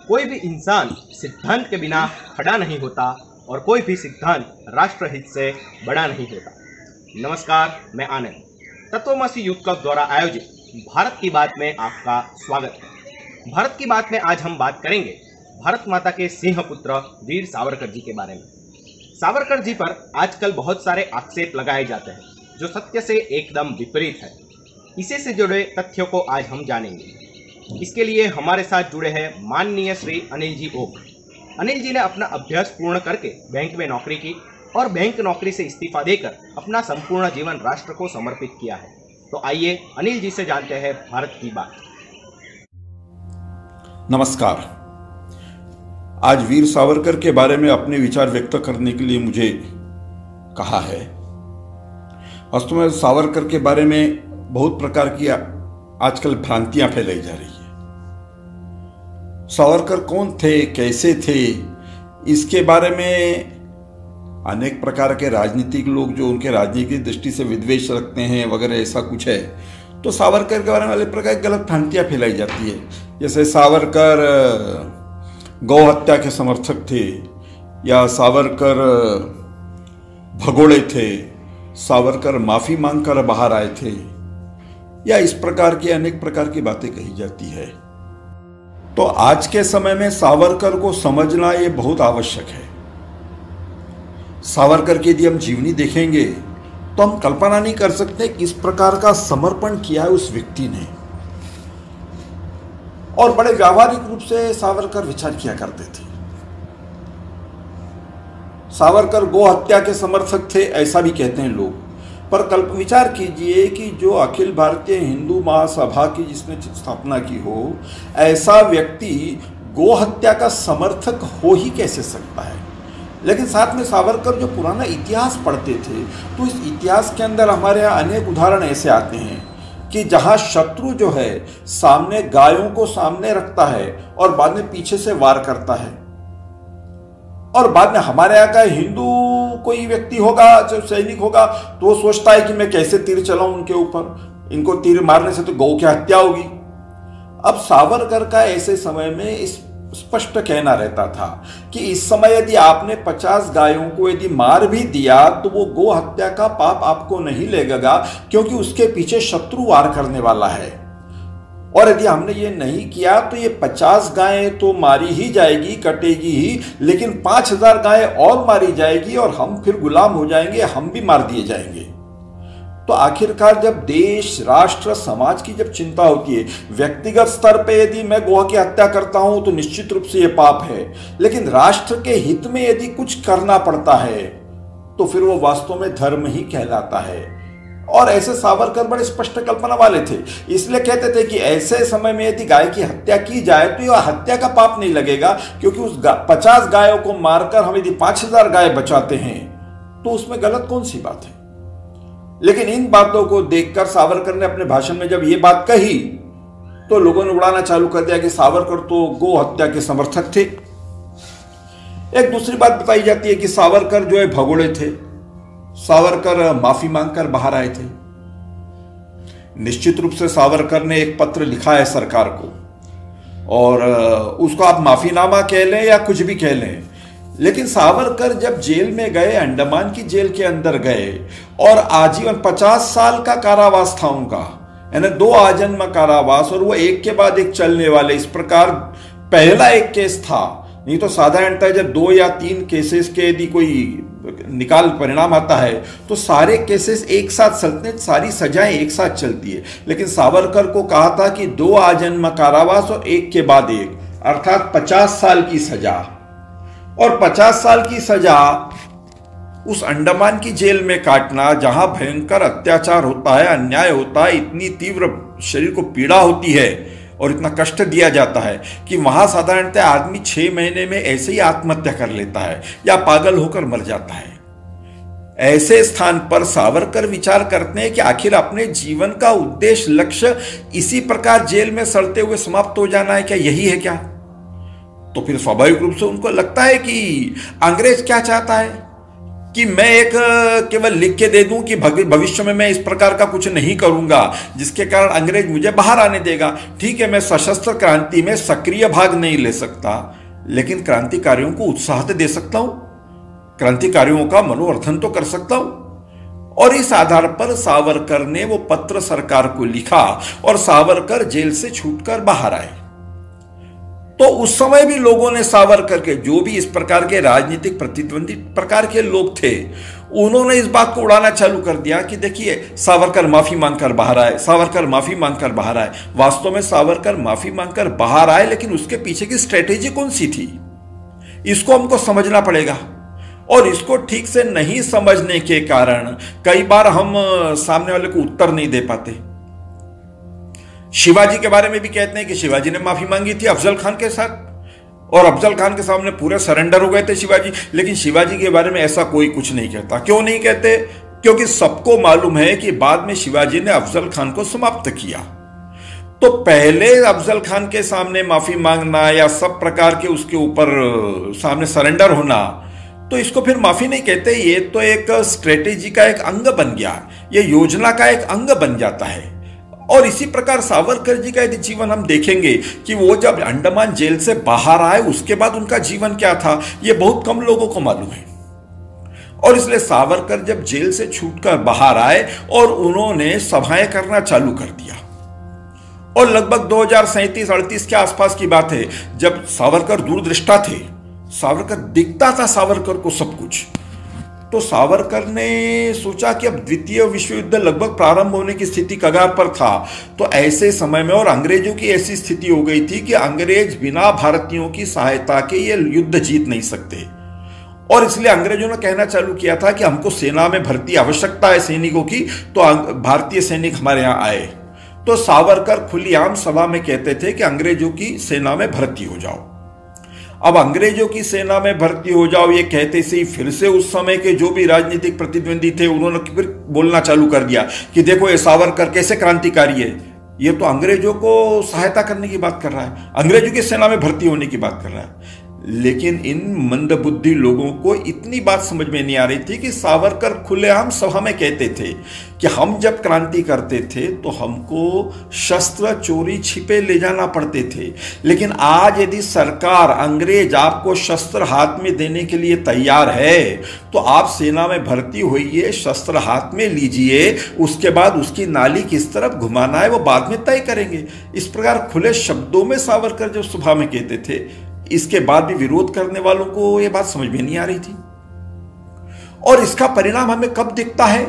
कोई भी इंसान सिद्धांत के बिना खड़ा नहीं होता और कोई भी सिद्धांत राष्ट्रहित से बड़ा नहीं होता। नमस्कार, मैं आनंद तत्वमसी यूथ क्लब द्वारा आयोजित भारत की बात में आपका स्वागत है। भारत की बात में आज हम बात करेंगे भारत माता के सिंह पुत्र वीर सावरकर जी के बारे में। सावरकर जी पर आजकल बहुत सारे आक्षेप लगाए जाते हैं जो सत्य से एकदम विपरीत है। इसी से जुड़े तथ्यों को आज हम जानेंगे। इसके लिए हमारे साथ जुड़े हैं माननीय श्री अनिल जी ओक। अनिल जी ने अपना अभ्यास पूर्ण करके बैंक में नौकरी की और बैंक नौकरी से इस्तीफा देकर अपना संपूर्ण जीवन राष्ट्र को समर्पित किया है। तो आइए अनिल जी से जानते हैं भारत की बात। नमस्कार। आज वीर सावरकर के बारे में अपने विचार व्यक्त करने के लिए मुझे कहा है। वास्तव में सावरकर के बारे में बहुत प्रकार की आजकल भ्रांतियां फैलाई जा रही है। सावरकर कौन थे, कैसे थे, इसके बारे में अनेक प्रकार के राजनीतिक लोग जो उनके राजनीतिक दृष्टि से विद्वेष रखते हैं वगैरह ऐसा कुछ है। तो सावरकर के बारे में अनेक प्रकार की गलत भ्रांतियां फैलाई जाती है। जैसे सावरकर गौ हत्या के समर्थक थे, या सावरकर भगोड़े थे, सावरकर माफी मांगकर बाहर आए थे, या इस प्रकार की अनेक प्रकार की बातें कही जाती है। तो आज के समय में सावरकर को समझना ये बहुत आवश्यक है। सावरकर की यदि हम जीवनी देखेंगे तो हम कल्पना नहीं कर सकते किस प्रकार का समर्पण किया है उस व्यक्ति ने। और बड़े व्यावहारिक रूप से सावरकर विचार किया करते थे। सावरकर गौ हत्या के समर्थक थे ऐसा भी कहते हैं लोग, पर विचार कीजिए कि जो अखिल भारतीय हिंदू महासभा की जिसने स्थापना की हो, ऐसा व्यक्ति गौ हत्या का समर्थक हो ही कैसे सकता है। लेकिन साथ में सावरकर जो पुराना इतिहास पढ़ते थे तो इस इतिहास के अंदर हमारे यहाँ अनेक उदाहरण ऐसे आते हैं कि जहाँ शत्रु जो है सामने गायों को सामने रखता है और बाद में पीछे से वार करता है, और बाद में हमारे यहाँ का हिंदू कोई व्यक्ति होगा जो सैनिक होगा तो वो सोचता है कि मैं कैसे तीर चलाऊं उनके ऊपर, इनको तीर मारने से तो गौ की हत्या होगी। अब सावरकर का ऐसे समय में स्पष्ट कहना रहता था कि इस समय यदि आपने 50 गायों को यदि मार भी दिया तो वो गौ हत्या का पाप आपको नहीं लगेगा, क्योंकि उसके पीछे शत्रु वार करने वाला है। और यदि हमने ये नहीं किया तो ये 50 गायें तो मारी ही जाएगी, कटेगी ही, लेकिन 5000 गायें और मारी जाएगी और हम फिर गुलाम हो जाएंगे, हम भी मार दिए जाएंगे। तो आखिरकार जब देश, राष्ट्र, समाज की जब चिंता होती है, व्यक्तिगत स्तर पे यदि मैं गौ की हत्या करता हूं तो निश्चित रूप से ये पाप है, लेकिन राष्ट्र के हित में यदि कुछ करना पड़ता है तो फिर वो वास्तव में धर्म ही कहलाता है। और ऐसे सावरकर बड़े स्पष्ट कल्पना वाले थे, इसलिए कहते थे कि ऐसे समय में यदि गाय की हत्या की जाए तो यह हत्या का पाप नहीं लगेगा, क्योंकि उस 50 गायों को मारकर हम यदि 5000 गाय बचाते हैं तो उसमें गलत कौन सी बात है। लेकिन इन बातों को देखकर सावरकर ने अपने भाषण में जब ये बात कही तो लोगों ने उड़ाना चालू कर दिया कि सावरकर तो गौ हत्या के समर्थक थे। एक दूसरी बात बताई जाती है कि सावरकर जो है भगोड़े थे, सावरकर माफी मांगकर बाहर आए थे। निश्चित रूप से सावरकर ने एक पत्र लिखा है सरकार को, और उसको आप माफीनामा कह लें या कुछ भी कह लें, लेकिन सावरकर जब जेल में गए, अंडमान की जेल के अंदर गए और आजीवन 50 साल का कारावास था उनका, यानी 2 आजन्म कारावास, और वो एक के बाद एक चलने वाले, इस प्रकार पहला एक केस था। नहीं तो साधारणतः जब 2 या 3 केसेस के यदि कोई निकाल परिणाम आता है तो सारे केसेस एक साथ चलते हैं, सारी सजाएं एक साथ चलती है। लेकिन सावरकर को कहा था कि 2 आजन्म कारावास और एक के बाद एक, अर्थात 50 साल की सजा। और 50 साल की सजा उस अंडमान की जेल में काटना, जहां भयंकर अत्याचार होता है, अन्याय होता है, इतनी तीव्र शरीर को पीड़ा होती है और इतना कष्ट दिया जाता है कि वहां साधारणतः आदमी 6 महीने में ऐसे ही आत्महत्या कर लेता है या पागल होकर मर जाता है। ऐसे स्थान पर सावरकर विचार करते हैं कि आखिर अपने जीवन का उद्देश्य, लक्ष्य इसी प्रकार जेल में सड़ते हुए समाप्त हो जाना है क्या, यही है क्या? तो फिर स्वाभाविक रूप से उनको लगता है कि अंग्रेज क्या चाहता है, कि मैं एक केवल लिख के दे दूं कि भविष्य में मैं इस प्रकार का कुछ नहीं करूंगा जिसके कारण अंग्रेज मुझे बाहर आने देगा। ठीक है, मैं सशस्त्र क्रांति में सक्रिय भाग नहीं ले सकता, लेकिन क्रांतिकारियों को उत्साह तो दे सकता हूं, क्रांतिकारियों का मनोवर्धन तो कर सकता हूं। और इस आधार पर सावरकर ने वो पत्र सरकार को लिखा और सावरकर जेल से छूटकर बाहर आए। तो उस समय भी लोगों ने सावरकर के, जो भी इस प्रकार के राजनीतिक प्रतिद्वंदी प्रकार के लोग थे, उन्होंने इस बात को उड़ाना चालू कर दिया कि देखिए सावरकर माफी मांगकर बाहर आए, सावरकर माफी मांगकर बाहर आए। वास्तव में सावरकर माफी मांगकर बाहर आए, लेकिन उसके पीछे की स्ट्रेटेजी कौन सी थी, इसको हमको समझना पड़ेगा। और इसको ठीक से नहीं समझने के कारण कई बार हम सामने वाले को उत्तर नहीं दे पाते। शिवाजी के बारे में भी कहते हैं कि शिवाजी ने माफी मांगी थी अफजल खान के साथ, और अफजल खान के सामने पूरे सरेंडर हो गए थे शिवाजी। लेकिन शिवाजी के बारे में ऐसा कोई कुछ नहीं कहता। क्यों नहीं कहते? क्योंकि सबको मालूम है कि बाद में शिवाजी ने अफजल खान को समाप्त किया। तो पहले अफजल खान के सामने माफी मांगना या सब प्रकार के उसके ऊपर सामने सरेंडर होना, तो इसको फिर माफी नहीं कहते। ये तो एक स्ट्रेटेजी का एक अंग बन गया, ये योजना का एक अंग बन जाता है। और इसी प्रकार सावरकर जी का यदि जीवन हम देखेंगे कि वो जब अंडमान जेल से बाहर आए उसके बाद उनका जीवन क्या था, ये बहुत कम लोगों को मालूम है। और इसलिए सावरकर जब जेल से छूटकर बाहर आए और उन्होंने सभाएं करना चालू कर दिया, और लगभग 2037-38 के आसपास की बात है जब सावरकर दूरदृष्टा थे, सावरकर दिखता था सावरकर को सब कुछ। तो सावरकर ने सोचा कि अब द्वितीय विश्व युद्ध लगभग प्रारंभ होने की स्थिति कगार पर था। तो ऐसे समय में और अंग्रेजों की ऐसी स्थिति हो गई थी कि अंग्रेज बिना भारतीयों की सहायता के ये युद्ध जीत नहीं सकते, और इसलिए अंग्रेजों ने कहना चालू किया था कि हमको सेना में भर्ती आवश्यकता है सैनिकों की, तो भारतीय सैनिक हमारे यहाँ आए। तो सावरकर खुलेआम सभा में कहते थे कि अंग्रेजों की सेना में भर्ती हो जाओ। अब अंग्रेजों की सेना में भर्ती हो जाओ ये कहते से फिर से उस समय के जो भी राजनीतिक प्रतिद्वंदी थे उन्होंने फिर बोलना चालू कर दिया कि देखो ये सावरकर कैसे क्रांतिकारी है, ये तो अंग्रेजों को सहायता करने की बात कर रहा है, अंग्रेजों की सेना में भर्ती होने की बात कर रहा है। लेकिन इन मंदबुद्धि लोगों को इतनी बात समझ में नहीं आ रही थी कि सावरकर खुलेआम सभा में कहते थे कि हम जब क्रांति करते थे तो हमको शस्त्र चोरी छिपे ले जाना पड़ते थे, लेकिन आज यदि सरकार अंग्रेज आपको शस्त्र हाथ में देने के लिए तैयार है तो आप सेना में भर्ती होइए, शस्त्र हाथ में लीजिए, उसके बाद उसकी नाली किस तरफ घुमाना है वो बाद में तय करेंगे। इस प्रकार खुले शब्दों में सावरकर जब सभा में कहते थे, इसके बाद भी विरोध करने वालों को यह बात समझ में नहीं आ रही थी। और इसका परिणाम हमें कब दिखता है?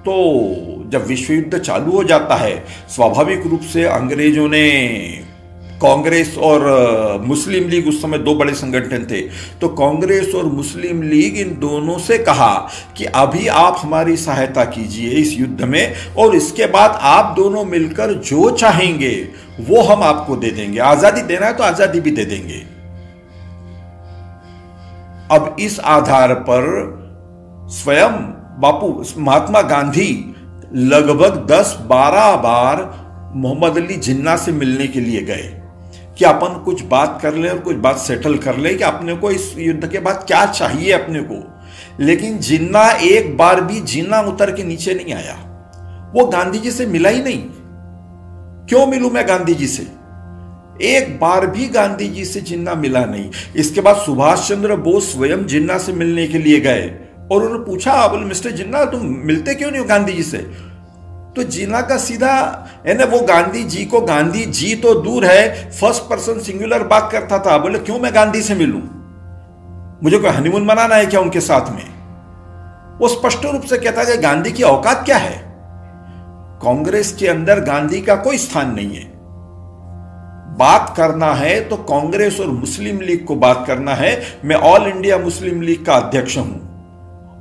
तो जब विश्व युद्ध चालू हो जाता है, स्वाभाविक रूप से अंग्रेजों ने कांग्रेस और मुस्लिम लीग, उस समय दो बड़े संगठन थे, तो कांग्रेस और मुस्लिम लीग इन दोनों से कहा कि अभी आप हमारी सहायता कीजिए इस युद्ध में, और इसके बाद आप दोनों मिलकर जो चाहेंगे वो हम आपको दे देंगे, आजादी देना है तो आजादी भी दे देंगे। अब इस आधार पर स्वयं बापू महात्मा गांधी लगभग 10-12 बार मोहम्मद अली जिन्ना से मिलने के लिए गए कि अपन कुछ बात कर ले और कुछ बात सेटल कर ले कि अपने को इस युद्ध के बाद क्या चाहिए अपने को। लेकिन जिन्ना एक बार भी जिन्ना उतर के नीचे नहीं आया, वो गांधी जी से मिला ही नहीं। क्यों मिलूं मैं गांधी जी से? एक बार भी गांधी जी से जिन्ना मिला नहीं। इसके बाद सुभाष चंद्र बोस स्वयं जिन्ना से मिलने के लिए गए और उन्होंने पूछा, बोले मिस्टर जिन्ना तुम मिलते क्यों नहीं हो गांधी जी से? तो जिन्ना का सीधा है ना, वो गांधी जी को, गांधी जी तो दूर है, फर्स्ट पर्सन सिंगुलर बात करता था। बोले क्यों मैं गांधी से मिलूं, मुझे कोई हनीमून मनाना है क्या उनके साथ में? वो स्पष्ट रूप से कहता है कि गांधी की औकात क्या है, कांग्रेस के अंदर गांधी का कोई स्थान नहीं है। बात करना है तो कांग्रेस और मुस्लिम लीग को बात करना है। मैं ऑल इंडिया मुस्लिम लीग का अध्यक्ष हूं,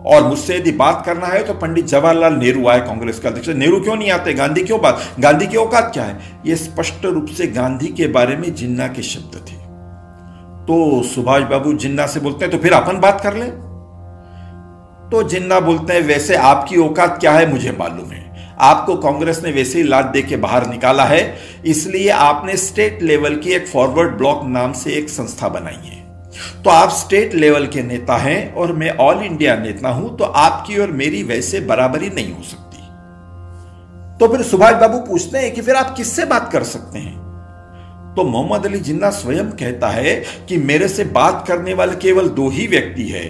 और मुझसे यदि बात करना है तो पंडित जवाहरलाल नेहरू आए कांग्रेस का अध्यक्ष। नेहरू क्यों नहीं आते? गांधी क्यों बात? गांधी की औकात क्या है? यह स्पष्ट रूप से गांधी के बारे में जिन्ना के शब्द थे। तो सुभाष बाबू जिन्ना से बोलते हैं तो फिर अपन बात कर लें। तो जिन्ना बोलते हैं वैसे आपकी औकात क्या है मुझे मालूम है, आपको कांग्रेस ने वैसे ही लात दे के बाहर निकाला है, इसलिए आपने स्टेट लेवल की एक फॉरवर्ड ब्लॉक नाम से एक संस्था बनाई है, तो आप स्टेट लेवल के नेता हैं और मैं ऑल इंडिया नेता हूं, तो आपकी और मेरी वैसे बराबरी नहीं हो सकती। तो फिर सुभाष बाबू पूछते हैं कि फिर आप किससे बात कर सकते हैं? तो मोहम्मद अली जिन्ना स्वयं कहता है कि मेरे से बात करने वाले केवल दो ही व्यक्ति है,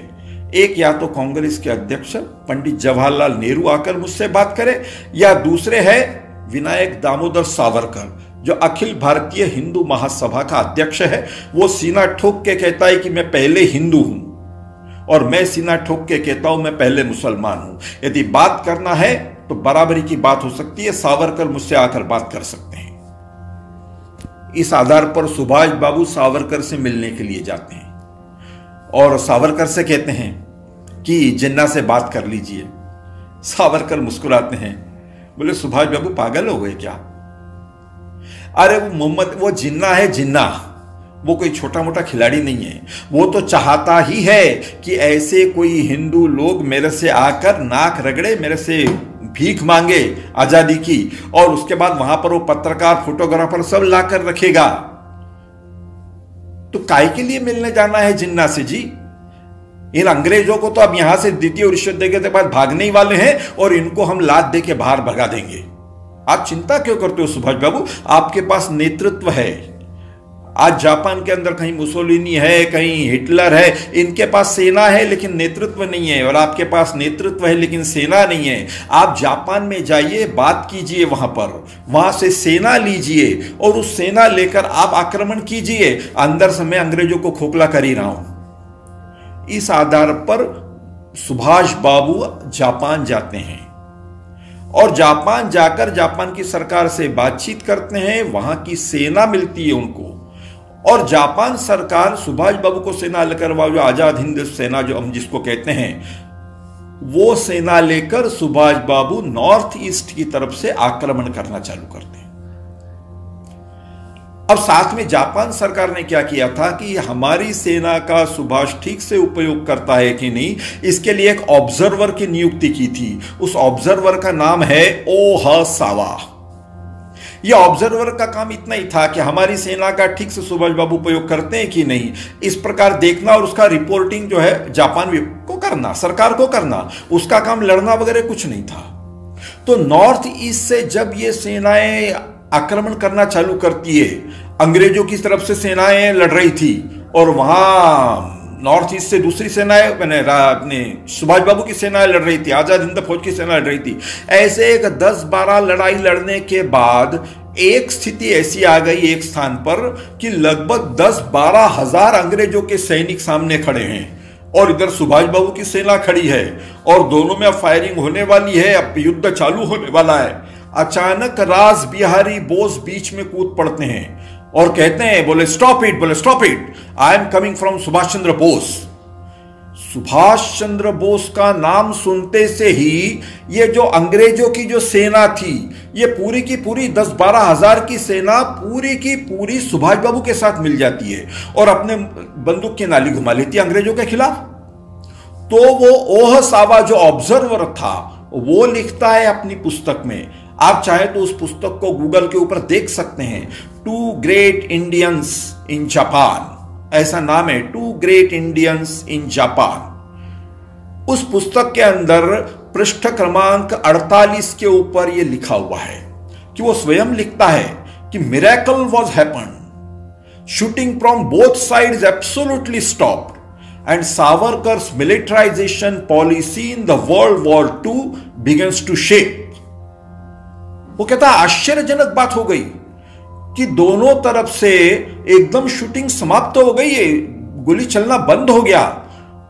एक या तो कांग्रेस के अध्यक्ष पंडित जवाहरलाल नेहरू आकर मुझसे बात करे, या दूसरे है विनायक दामोदर सावरकर जो अखिल भारतीय हिंदू महासभा का अध्यक्ष है। वो सीना ठोक के कहता है कि मैं पहले हिंदू हूं और मैं सीना ठोक के कहता हूं मैं पहले मुसलमान हूं। यदि बात करना है तो बराबरी की बात हो सकती है, सावरकर मुझसे आकर बात कर सकते हैं। इस आधार पर सुभाष बाबू सावरकर से मिलने के लिए जाते हैं और सावरकर से कहते हैं कि जिन्ना से बात कर लीजिए। सावरकर मुस्कुराते हैं, बोले सुभाष बाबू पागल हो गए क्या? अरे वो जिन्ना है, जिन्ना वो कोई छोटा मोटा खिलाड़ी नहीं है। वो तो चाहता ही है कि ऐसे कोई हिंदू लोग मेरे से आकर नाक रगड़े, मेरे से भीख मांगे आजादी की, और उसके बाद वहां पर वो पत्रकार फोटोग्राफर सब लाकर रखेगा। तो काय के लिए मिलने जाना है जिन्ना से जी? इन अंग्रेजों को तो अब यहां से द्वितीय रिश्वत देने के बाद भागने ही वाले हैं और इनको हम लात दे के बाहर भगा देंगे। आप चिंता क्यों करते हो सुभाष बाबू? आपके पास नेतृत्व है। आज जापान के अंदर कहीं मुसोलिनी है, कहीं हिटलर है, इनके पास सेना है लेकिन नेतृत्व नहीं है, और आपके पास नेतृत्व है लेकिन सेना नहीं है। आप जापान में जाइए, बात कीजिए वहां से सेना लीजिए और उस सेना लेकर आप आक्रमण कीजिए। अंदर से मैं अंग्रेजों को खोखला कर ही रहा हूं। इस आधार पर सुभाष बाबू जापान जाते हैं और जापान जाकर जापान की सरकार से बातचीत करते हैं। वहां की सेना मिलती है उनको, और जापान सरकार सुभाष बाबू को सेना लेकर, जो आजाद हिंद सेना जो हम जिसको कहते हैं, वो सेना लेकर सुभाष बाबू नॉर्थ ईस्ट की तरफ से आक्रमण करना चालू करते हैं। अब साथ में जापान सरकार ने क्या किया था कि हमारी सेना का सुभाष ठीक से उपयोग करता है कि नहीं, इसके लिए एक ऑब्जर्वर की नियुक्ति की थी। उस ऑब्जर्वर का नाम है ओहसावा। यह ऑब्जर्वर का काम इतना ही था कि हमारी सेना का ठीक से सुभाष बाबू उपयोग करते हैं कि नहीं, इस प्रकार देखना और उसका रिपोर्टिंग जो है जापान को करना, सरकार को करना। उसका काम लड़ना वगैरह कुछ नहीं था। तो नॉर्थ ईस्ट से जब ये सेनाएं आक्रमण करना चालू करती है, अंग्रेजों की तरफ से सेनाएं लड़ रही थी और वहां नॉर्थ ईस्ट से दूसरी सेनाएं, मैंने अपने सुभाष बाबू की सेनाएं लड़ रही थी, आजाद हिंद फौज की सेना लड़ रही थी। ऐसे एक 10-12 लड़ाई लड़ने के बाद एक स्थिति ऐसी आ गई एक स्थान पर कि लगभग 10-12 हजार अंग्रेजों के सैनिक सामने खड़े हैं और इधर सुभाष बाबू की सेना खड़ी है और दोनों में अब फायरिंग होने वाली है, अब युद्ध चालू होने वाला है। अचानक रास बिहारी बोस बीच में कूद पड़ते हैं और कहते हैं, बोले stop it, I am coming from Subhash Chandra Bose. Subhash Chandra Bose का नाम सुनते से ही ये जो अंग्रेजों की जो सेना थी, ये पूरी की पूरी 10-12 हजार की सेना पूरी की पूरी सुभाष बाबू के साथ मिल जाती है और अपने बंदूक की नाली घुमा लेती है अंग्रेजों के खिलाफ। तो वो ओहसावा जो ऑब्जर्वर था वो लिखता है अपनी पुस्तक में, आप चाहे तो उस पुस्तक को गूगल के ऊपर देख सकते हैं, 2 ग्रेट इंडियंस इन जापान, ऐसा नाम है, 2 ग्रेट इंडियंस इन जापान। उस पुस्तक के अंदर पृष्ठ क्रमांक 48 के ऊपर यह लिखा हुआ है कि वो स्वयं लिखता है कि miracle was happen, shooting from both sides absolutely stopped and Savarkar's militarisation policy in the world war II begins to shape. वो कहता आश्चर्यजनक बात हो गई कि दोनों तरफ से एकदम शूटिंग समाप्त हो गई है, गोली चलना बंद हो गया,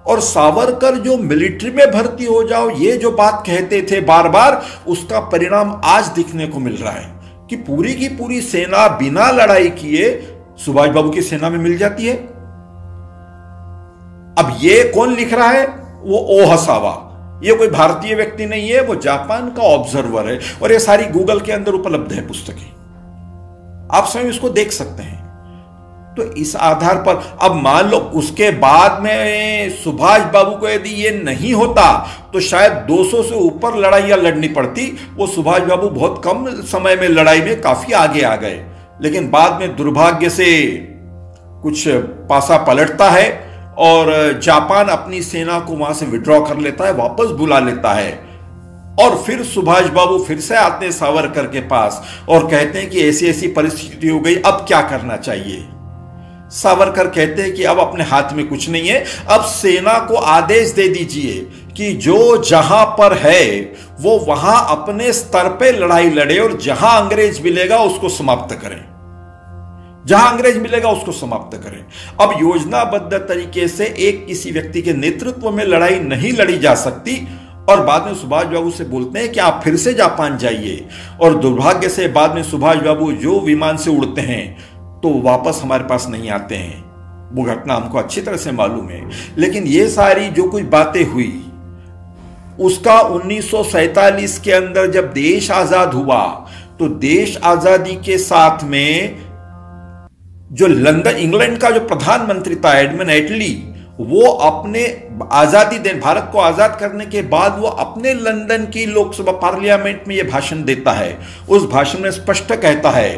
और सावरकर जो मिलिट्री में भर्ती हो जाओ ये जो बात कहते थे बार बार, उसका परिणाम आज दिखने को मिल रहा है कि पूरी की पूरी सेना बिना लड़ाई किए सुभाष बाबू की सेना में मिल जाती है। अब ये कौन लिख रहा है? वो ओहसावा। ये कोई भारतीय व्यक्ति नहीं है, वो जापान का ऑब्जर्वर है और ये सारी गूगल के अंदर उपलब्ध है पुस्तकें, आप स्वयं इसको देख सकते हैं। तो इस आधार पर अब मान लो उसके बाद में सुभाष बाबू को यदि ये नहीं होता तो शायद 200 से ऊपर लड़ाइयां लड़नी पड़ती। वो सुभाष बाबू बहुत कम समय में लड़ाई में काफी आगे आ गए, लेकिन बाद में दुर्भाग्य से कुछ पासा पलटता है और जापान अपनी सेना को वहां से विड्रॉ कर लेता है, वापस बुला लेता है। और फिर सुभाष बाबू फिर से आते हैं सावरकर के पास और कहते हैं कि ऐसी ऐसी परिस्थिति हो गई, अब क्या करना चाहिए। सावरकर कहते हैं कि अब अपने हाथ में कुछ नहीं है, अब सेना को आदेश दे दीजिए कि जो जहां पर है वो वहां अपने स्तर पे लड़ाई लड़े और जहां अंग्रेज मिलेगा उसको समाप्त करें, जहां अंग्रेज मिलेगा उसको समाप्त करें। अब योजनाबद्ध तरीके से एक किसी व्यक्ति के नेतृत्व में लड़ाई नहीं लड़ी जा सकती। और बाद में सुभाष बाबू से बोलते हैं कि आप फिर से जापान जाइए, और दुर्भाग्य से बाद में सुभाष बाबू जो विमान से उड़ते हैं तो वापस हमारे पास नहीं आते हैं। वो घटना हमको अच्छी तरह से मालूम है। लेकिन ये सारी जो कुछ बातें हुई उसका 1947 के अंदर जब देश आजाद हुआ तो देश आजादी के साथ में जो लंदन इंग्लैंड का जो प्रधानमंत्री था एडमंड एटली, वो अपने आजादी देने भारत को आजाद करने के बाद वो अपने लंदन की लोकसभा पार्लियामेंट में यह भाषण देता है। उस भाषण में स्पष्ट कहता है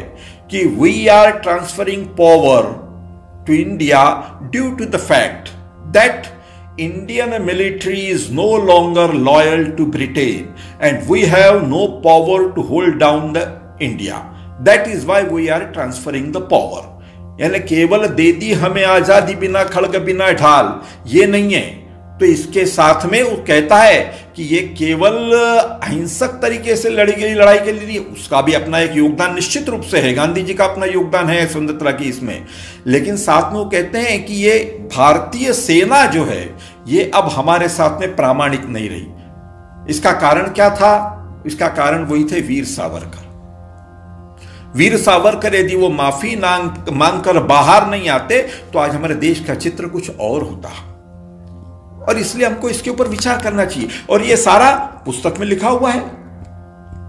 कि we are transferring power to India due to the fact that Indian military is no longer loyal to Britain and we have no power to hold down the India. That is why we are transferring the power. यानी केवल दे दी हमें आजादी बिना खड़ग बिना ढाल, ये नहीं है। तो इसके साथ में वो कहता है कि ये केवल अहिंसक तरीके से लड़ी गई लड़ाई के लिए, उसका भी अपना एक योगदान निश्चित रूप से है, गांधी जी का अपना योगदान है स्वतंत्रता की इसमें। लेकिन साथ में वो कहते हैं कि ये भारतीय सेना जो है ये अब हमारे साथ में प्रामाणिक नहीं रही। इसका कारण क्या था? इसका कारण वही थे वीर सावरकर। वीर सावरकर यदि वो माफी मांगकर बाहर नहीं आते तो आज हमारे देश का चित्र कुछ और होता। और इसलिए हमको इसके ऊपर विचार करना चाहिए, और ये सारा पुस्तक में लिखा हुआ है।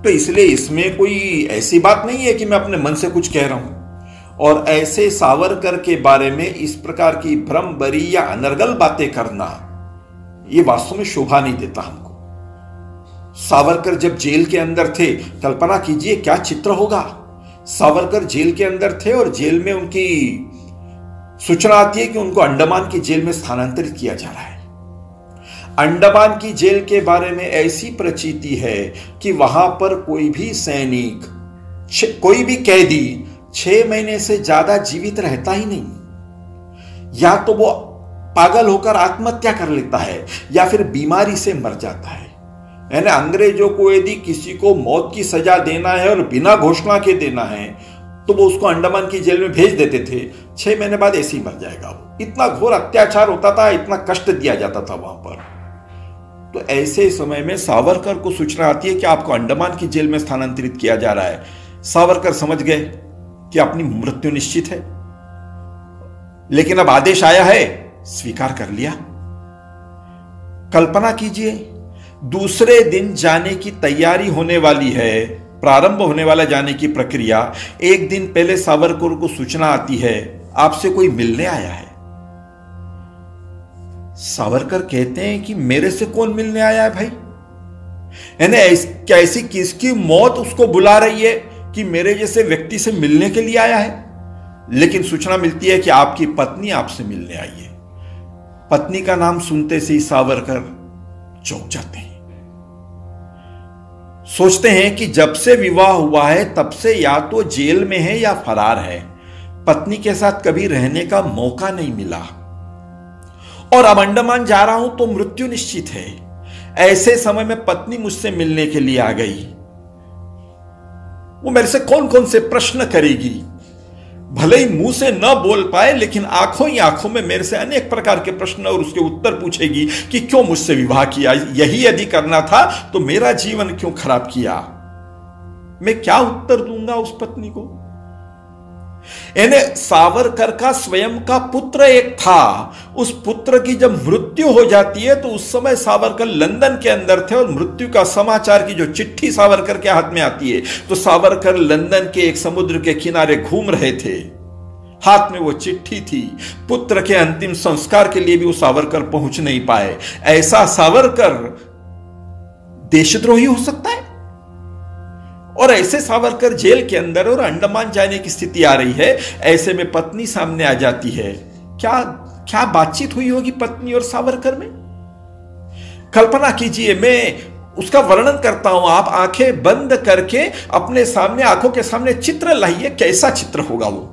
तो इसलिए इसमें कोई ऐसी बात नहीं है कि मैं अपने मन से कुछ कह रहा हूं। और ऐसे सावरकर के बारे में इस प्रकार की भ्रम भरी या अनर्गल बातें करना ये वास्तव में शोभा नहीं देता हमको। सावरकर जब जेल के अंदर थे, कल्पना कीजिए क्या चित्र होगा। सावरकर जेल के अंदर थे और जेल में उनकी सूचना आती है कि उनको अंडमान की जेल में स्थानांतरित किया जा रहा है। अंडमान की जेल के बारे में ऐसी प्रचीति है कि वहां पर कोई भी सैनिक, कोई भी कैदी 6 महीने से ज्यादा जीवित रहता ही नहीं। या तो वो पागल होकर आत्महत्या कर लेता है या फिर बीमारी से मर जाता है। यानी अंग्रेजों को यदि किसी को मौत की सजा देना है और बिना घोषणा के देना है तो वो उसको अंडमान की जेल में भेज देते थे। 6 महीने बाद ऐसे ही मर जाएगा वो। इतना घोर अत्याचार होता था, इतना कष्ट दिया जाता था वहां पर। तो ऐसे समय में सावरकर को सूचना आती है कि आपको अंडमान की जेल में स्थानांतरित किया जा रहा है। सावरकर समझ गए कि अपनी मृत्यु निश्चित है, लेकिन अब आदेश आया है, स्वीकार कर लिया। कल्पना कीजिए, दूसरे दिन जाने की तैयारी होने वाली है, प्रारंभ होने वाला जाने की प्रक्रिया। एक दिन पहले सावरकर को सूचना आती है आपसे कोई मिलने आया है। सावरकर कहते हैं कि मेरे से कौन मिलने आया है भाई? यानी क्या ऐसी किसकी मौत उसको बुला रही है कि मेरे जैसे व्यक्ति से मिलने के लिए आया है? लेकिन सूचना मिलती है कि आपकी पत्नी आपसे मिलने आई है। पत्नी का नाम सुनते से ही सावरकर चौंक जाते हैं। सोचते हैं कि जब से विवाह हुआ है तब से या तो जेल में है या फरार है, पत्नी के साथ कभी रहने का मौका नहीं मिला, और अब अंडमान जा रहा हूं तो मृत्यु निश्चित है। ऐसे समय में पत्नी मुझसे मिलने के लिए आ गई, वो मेरे से कौन कौन से प्रश्न करेगी। भले ही मुंह से न बोल पाए लेकिन आंखों ही आंखों में मेरे से अनेक प्रकार के प्रश्न और उसके उत्तर पूछेगी कि क्यों मुझसे विवाह किया, यही यदि करना था तो मेरा जीवन क्यों खराब किया। मैं क्या उत्तर दूंगा उस पत्नी को? यानी सावरकर का स्वयं का पुत्र एक था, उस पुत्र की जब मृत्यु हो जाती है तो उस समय सावरकर लंदन के अंदर थे और मृत्यु का समाचार की जो चिट्ठी सावरकर के हाथ में आती है तो सावरकर लंदन के एक समुद्र के किनारे घूम रहे थे, हाथ में वो चिट्ठी थी। पुत्र के अंतिम संस्कार के लिए भी वो सावरकर पहुंच नहीं पाए। ऐसा सावरकर देशद्रोही हो सकता है? और ऐसे सावरकर जेल के अंदर और अंडमान जाने की स्थिति आ रही है, ऐसे में पत्नी सामने आ जाती है। क्या क्या बातचीत हुई होगी पत्नी और सावरकर में। कल्पना कीजिए, मैं उसका वर्णन करता हूं, आप आंखें बंद करके अपने सामने, आंखों के सामने चित्र लाइए, कैसा चित्र होगा वो।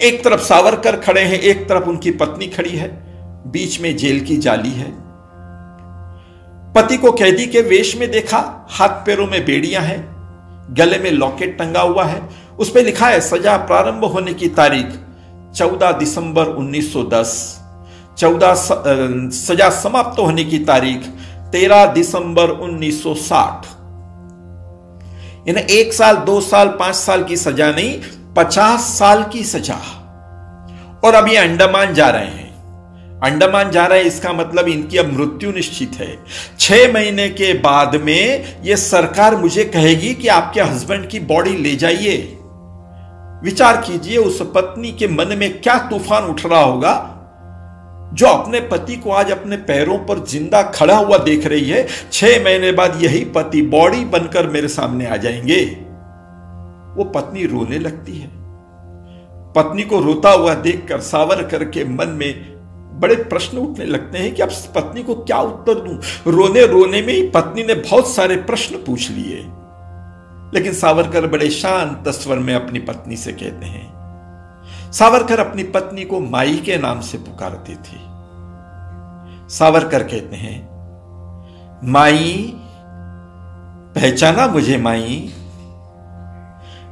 एक तरफ सावरकर खड़े हैं, एक तरफ उनकी पत्नी खड़ी है, बीच में जेल की जाली है। पति को कैदी के वेश में देखा, हाथ पैरों में बेड़ियां हैं, गले में लॉकेट टंगा हुआ है, उस पर लिखा है सजा प्रारंभ होने की तारीख 14 दिसंबर 1910, सजा समाप्त होने की तारीख 13 दिसंबर 1960। इन्हें 1 साल, 2 साल, 5 साल की सजा नहीं, 50 साल की सजा। और अब ये अंडमान जा रहे हैं। अंडमान जा रहे हैं, इसका मतलब इनकी अब मृत्यु निश्चित है। 6 महीने के बाद में ये सरकार मुझे कहेगी कि आपके हस्बैंड की बॉडी ले जाइए। विचार कीजिए उस पत्नी के मन में क्या तूफान उठ रहा होगा, जो अपने पति को आज अपने पैरों पर जिंदा खड़ा हुआ देख रही है। 6 महीने बाद यही पति बॉडी बनकर मेरे सामने आ जाएंगे। वो पत्नी रोने लगती है। पत्नी को रोता हुआ देखकर सावरकर के मन में बड़े प्रश्न उठने लगते हैं कि अब पत्नी को क्या उत्तर दूं। रोने रोने में ही पत्नी ने बहुत सारे प्रश्न पूछ लिए, लेकिन सावरकर बड़े शांत स्वर में अपनी पत्नी से कहते हैं। सावरकर अपनी पत्नी को माई के नाम से पुकारते थे। सावरकर कहते हैं, माई, पहचाना मुझे माई?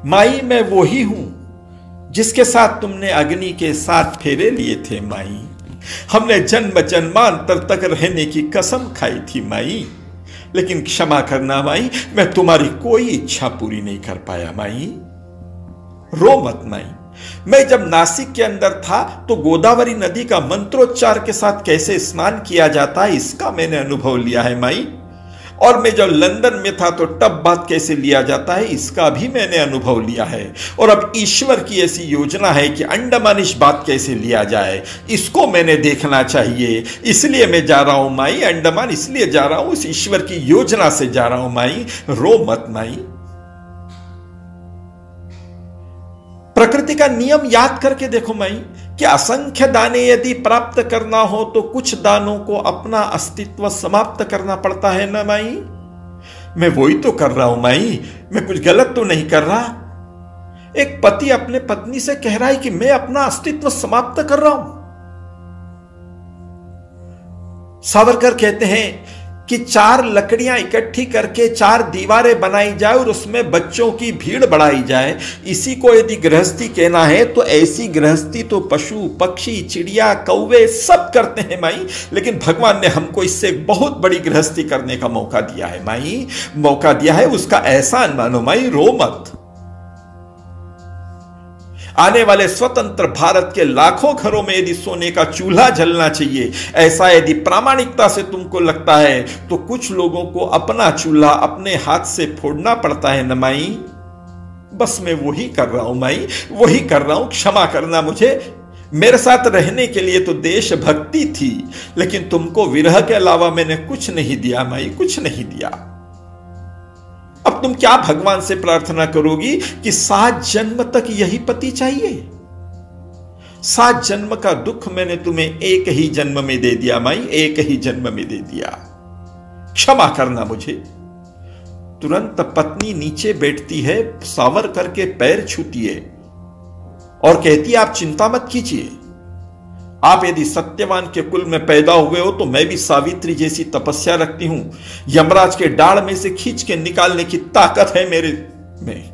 माई, मैं वो ही हूं जिसके साथ तुमने अग्नि के 7 फेरे लिए थे माई। हमने जन्म जन्मांतर तक रहने की कसम खाई थी माई, लेकिन क्षमा करना माई, मैं तुम्हारी कोई इच्छा पूरी नहीं कर पाया माई। रो मत माई। मैं जब नासिक के अंदर था तो गोदावरी नदी का मंत्रोच्चार के साथ कैसे स्नान किया जाता है, इसका मैंने अनुभव लिया है माई। और मैं जब लंदन में था तो टब बाथ कैसे लिया जाता है, इसका भी मैंने अनुभव लिया है। और अब ईश्वर की ऐसी योजना है कि अंडमान इस बात कैसे लिया जाए, इसको मैंने देखना चाहिए। इसलिए मैं जा रहा हूं माई, अंडमान इसलिए जा रहा हूं, इस ईश्वर की योजना से जा रहा हूं माई। रो मत माई। प्रकृति का नियम याद करके देखो माई कि असंख्य दाने यदि प्राप्त करना हो तो कुछ दानों को अपना अस्तित्व समाप्त करना पड़ता है ना माई। मैं वही तो कर रहा हूं माई, मैं कुछ गलत तो नहीं कर रहा। एक पति अपने पत्नी से कह रहा है कि मैं अपना अस्तित्व समाप्त कर रहा हूं। सावरकर कहते हैं कि 4 लकड़ियां इकट्ठी करके 4 दीवारें बनाई जाए और उसमें बच्चों की भीड़ बढ़ाई जाए, इसी को यदि गृहस्थी कहना है तो ऐसी गृहस्थी तो पशु पक्षी चिड़िया कौवे सब करते हैं माई। लेकिन भगवान ने हमको इससे बहुत बड़ी गृहस्थी करने का मौका दिया है माई, मौका दिया है, उसका एहसान मानो माई। रो मत। आने वाले स्वतंत्र भारत के लाखों घरों में यदि सोने का चूल्हा जलना चाहिए, ऐसा यदि प्रामाणिकता से तुमको लगता है तो कुछ लोगों को अपना चूल्हा अपने हाथ से फोड़ना पड़ता है न माई। बस मैं वही कर रहा हूं माई, वही कर रहा हूं। क्षमा करना मुझे। मेरे साथ रहने के लिए तो देशभक्ति थी, लेकिन तुमको विरह के अलावा मैंने कुछ नहीं दिया माई, कुछ नहीं दिया। अब तुम क्या भगवान से प्रार्थना करोगी कि 7 जन्म तक यही पति चाहिए? 7 जन्म का दुख मैंने तुम्हें एक ही जन्म में दे दिया माई, एक ही जन्म में दे दिया। क्षमा करना मुझे। तुरंत पत्नी नीचे बैठती है, सावरकर के पैर छूती है और कहती है, आप चिंता मत कीजिए। आप यदि सत्यवान के कुल में पैदा हुए हो तो मैं भी सावित्री जैसी तपस्या रखती हूं। यमराज के डाढ़ में से खींच के निकालने की ताकत है मेरे में।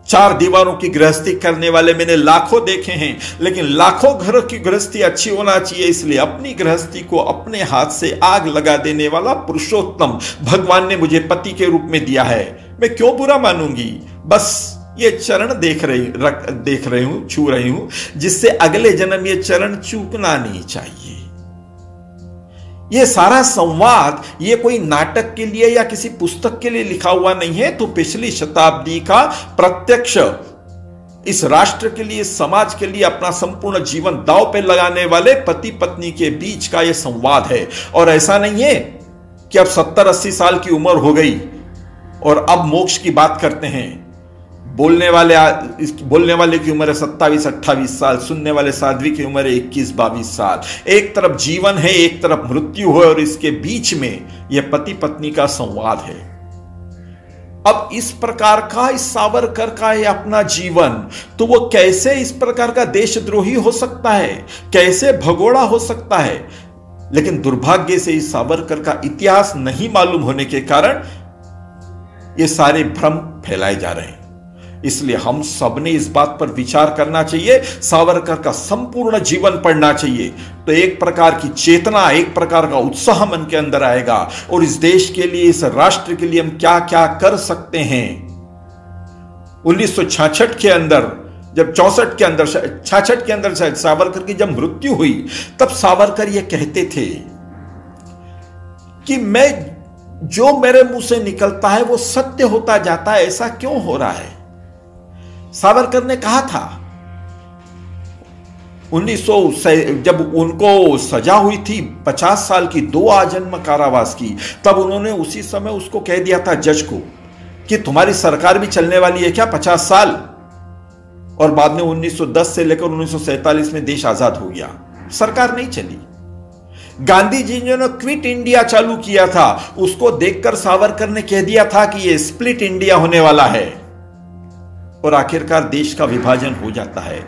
4 दीवारों की गृहस्थी करने वाले मैंने लाखों देखे हैं, लेकिन लाखों घरों की गृहस्थी अच्छी होना चाहिए, इसलिए अपनी गृहस्थी को अपने हाथ से आग लगा देने वाला पुरुषोत्तम भगवान ने मुझे पति के रूप में दिया है। मैं क्यों बुरा मानूंगी? बस ये चरण देख रही हूं, छू रही हूं, जिससे अगले जन्म ये चरण चूकना नहीं चाहिए। ये सारा संवाद ये कोई नाटक के लिए या किसी पुस्तक के लिए लिखा हुआ नहीं है, तो पिछली शताब्दी का प्रत्यक्ष इस राष्ट्र के लिए, समाज के लिए अपना संपूर्ण जीवन दांव पे लगाने वाले पति पत्नी के बीच का यह संवाद है। और ऐसा नहीं है कि अब 70-80 साल की उम्र हो गई और अब मोक्ष की बात करते हैं। बोलने वाले की उम्र है 27-28 साल, सुनने वाले साध्वी की उम्र है 21-22 साल। एक तरफ जीवन है, एक तरफ मृत्यु है, और इसके बीच में यह पति पत्नी का संवाद है। अब इस प्रकार का, इस सावरकर का ये अपना जीवन, तो वो कैसे इस प्रकार का देशद्रोही हो सकता है, कैसे भगोड़ा हो सकता है। लेकिन दुर्भाग्य से इस सावरकर का इतिहास नहीं मालूम होने के कारण ये सारे भ्रम फैलाए जा रहे हैं। इसलिए हम सबने इस बात पर विचार करना चाहिए, सावरकर का संपूर्ण जीवन पढ़ना चाहिए, तो एक प्रकार की चेतना, एक प्रकार का उत्साह मन के अंदर आएगा, और इस देश के लिए, इस राष्ट्र के लिए हम क्या क्या कर सकते हैं। 1966 के अंदर, जब 64 के अंदर, 66 के अंदर शायद सावरकर की जब मृत्यु हुई, तब सावरकर ये कहते थे कि मैं, जो मेरे मुंह से निकलता है वो सत्य होता जाता है, ऐसा क्यों हो रहा है। सावरकर ने कहा था 1900 जब उनको सजा हुई थी 50 साल की 2 आजन्म कारावास की, तब उन्होंने उसी समय उसको कह दिया था जज को कि तुम्हारी सरकार भी चलने वाली है क्या 50 साल। और बाद में 1910 से लेकर 1947 में देश आजाद हो गया, सरकार नहीं चली। गांधी जी ने क्विट इंडिया चालू किया था, उसको देखकर सावरकर ने कह दिया था कि यह स्प्लिट इंडिया होने वाला है, और आखिरकार देश का विभाजन हो जाता है।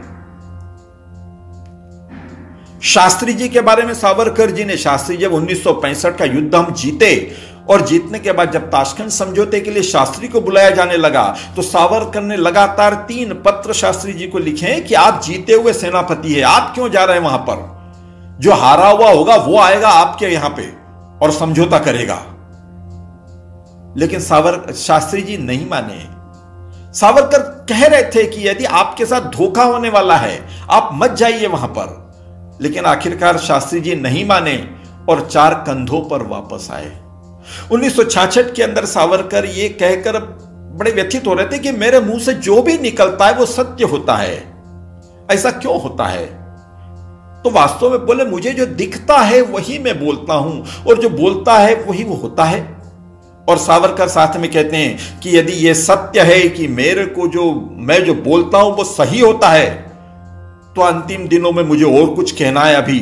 शास्त्री जी के बारे में सावरकर जी ने, शास्त्री जब 1965 का युद्ध हम जीते, और जीतने के बाद जब ताशकंद समझौते के लिए शास्त्री को बुलाया जाने लगा, तो सावरकर ने लगातार 3 पत्र शास्त्री जी को लिखे कि आप जीते हुए सेनापति है, आप क्यों जा रहे हैं वहां पर, जो हारा हुआ होगा वो आएगा आपके यहां पे और समझौता करेगा। लेकिन शास्त्री जी नहीं माने। सावरकर कह रहे थे कि यदि आपके साथ धोखा होने वाला है आप मत जाइए वहां पर, लेकिन आखिरकार शास्त्री जी नहीं माने और 4 कंधों पर वापस आए। 1966 के अंदर सावरकर ये कहकर बड़े व्यथित हो रहे थे कि मेरे मुंह से जो भी निकलता है वो सत्य होता है, ऐसा क्यों होता है। तो वास्तव में बोले, मुझे जो दिखता है वही मैं बोलता हूं, और जो बोलता है वही वो होता है। और सावरकर साथ में कहते हैं कि यदि यह सत्य है कि मेरे को मैं जो बोलता हूं वो सही होता है, तो अंतिम दिनों में मुझे और कुछ कहना है अभी।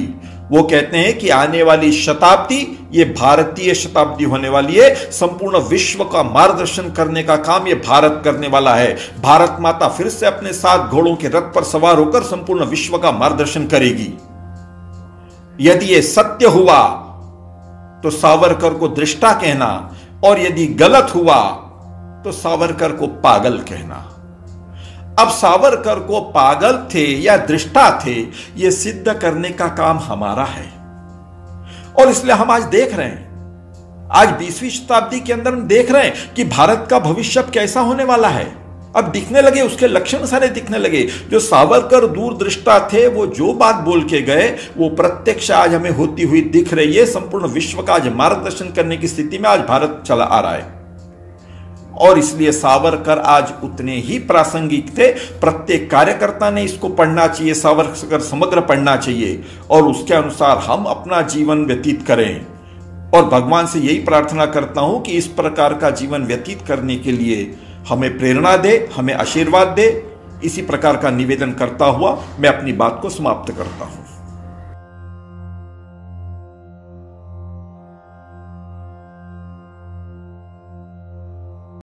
वो कहते हैं कि आने वाली शताब्दी ये भारतीय शताब्दी होने वाली है, संपूर्ण विश्व का मार्गदर्शन करने का काम ये भारत करने वाला है। भारत माता फिर से अपने 7 घोड़ों के रथ पर सवार होकर संपूर्ण विश्व का मार्गदर्शन करेगी। यदि ये सत्य हुआ तो सावरकर को दृष्टा कहना, और यदि गलत हुआ तो सावरकर को पागल कहना। अब सावरकर को पागल थे या दृष्टा थे, यह सिद्ध करने का काम हमारा है। और इसलिए हम आज देख रहे हैं, आज 20वीं शताब्दी के अंदर हम देख रहे हैं कि भारत का भविष्य कैसा होने वाला है। अब दिखने लगे, उसके लक्षण सारे दिखने लगे। जो सावरकर दूरदृष्टा थे, वो जो बात बोल के गए वो प्रत्यक्ष आज हमें होती हुई दिख रही है। संपूर्ण विश्व का आज मार्गदर्शन करने की स्थिति में आज भारत चला आ रहा है, और इसलिए सावरकर आज उतने ही प्रासंगिक थे। प्रत्येक कार्यकर्ता ने इसको पढ़ना चाहिए, सावरकर समग्र पढ़ना चाहिए, और उसके अनुसार हम अपना जीवन व्यतीत करें। और भगवान से यही प्रार्थना करता हूं कि इस प्रकार का जीवन व्यतीत करने के लिए हमें प्रेरणा दे, हमें आशीर्वाद दे। इसी प्रकार का निवेदन करता हुआ मैं अपनी बात को समाप्त करता हूं।